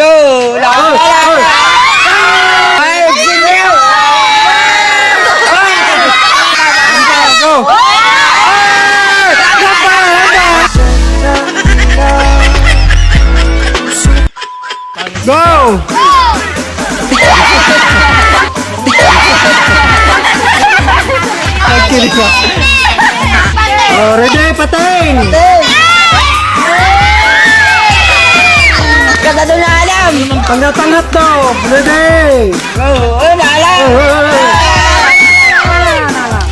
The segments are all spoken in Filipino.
Go! Go! Nagkilig ka. Oh, ready, pating! Kada doon na alam! Tanggap-tanggap to! Ready! Go! Oh, na alam!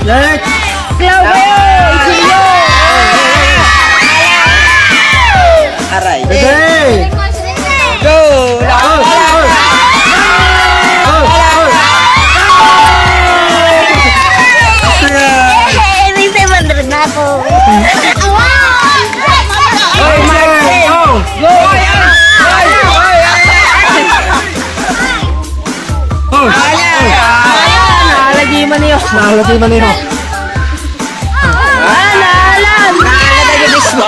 Next! Slow kayo! Isinyo! Aray! Ready! Go! May 700 na ako. Go! Go! Oh! Nalagi man niyo! Nahalagay man niyo. Nalagi mismo!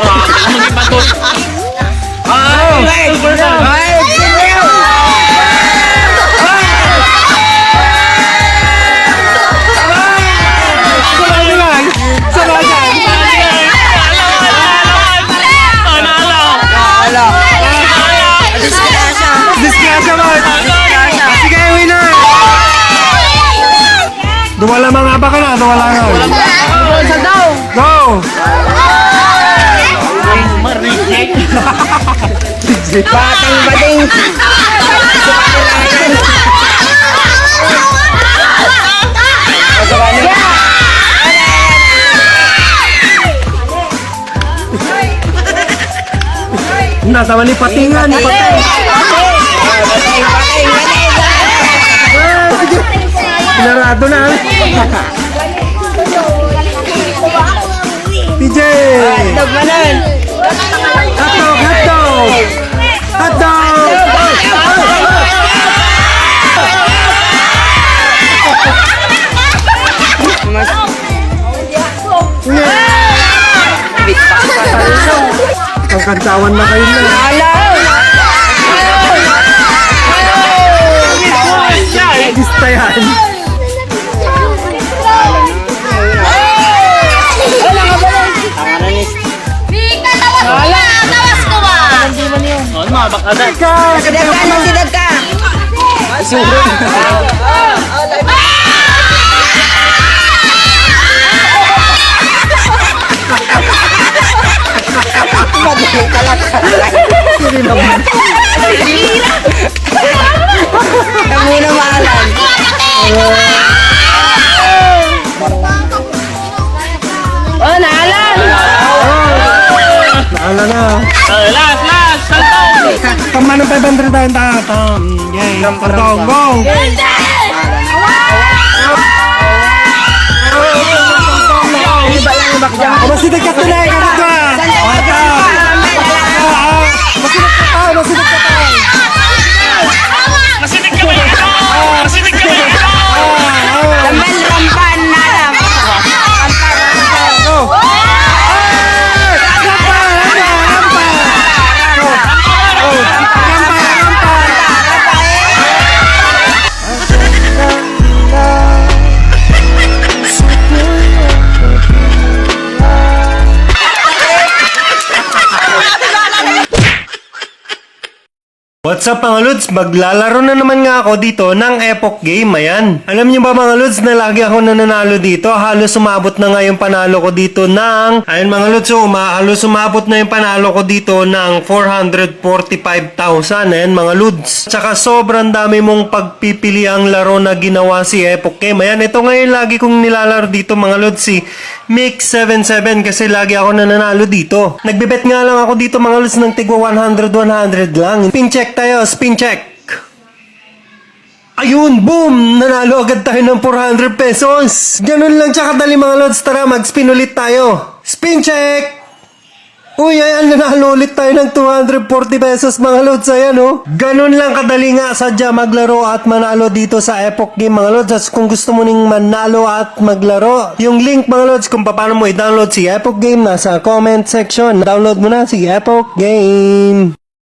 Sige, winner! Duwala mga ba ka na? Duwala nga. Sa daw! Go! Batang-bating! Natawa ni Patingan, ni Pating. Pinarado na. PJ! Hotdog manan! Hotdog! Hotdog! Hotdog! Ang kantawan na kayo na. Gista yan. Sidag ka! Namuna maalan. Oh, naalan! Naala na. Last! Salto! Tama ng 500 tayo tayo. Yay! Hotdog, go! Iba lang yung bakja. Masidag ka tunay! Kapag ka! Masidag ka tayo! Masinig ka ba ito? Masinig ka ba ito? Lamban rampan na alam. Go! What's up mga Lods? Maglalaro na naman nga ako dito ng Epoch Game. Ayan. Alam niyo ba mga Lods na lagi ako nananalo dito? Halos sumabot na nga yung panalo ko dito ng... Ayan mga Lods, halos sumabot na yung panalo ko dito ng 445,000. Ayan mga Lods. Tsaka sobrang dami mong pagpipili ang laro na ginawa si Epoch Game. Ayan, ito ngayon lagi kong nilalaro dito mga Lods, si Mix77 kasi lagi ako nananalo dito. Nagbibet nga lang ako dito mga Lods ng tigwa 100 lang. Spin check tayo, spin check. Ayun, boom! Nanalo agad tayo ng 400 pesos. Ganun lang tsaka dali mga Lods. Tara, mag-spin ulit tayo. Spin check! Uy, ayan, nanalo ulit tayo ng 240 pesos mga Lods. Ayan, oh. Ganun lang kadali nga sadya maglaro at manalo dito sa Epoch Game mga Lods. At kung gusto mo ning manalo at maglaro, yung link mga Lods kung paano mo i-download si Epoch Game nasa comment section. Download mo na si Epoch Game.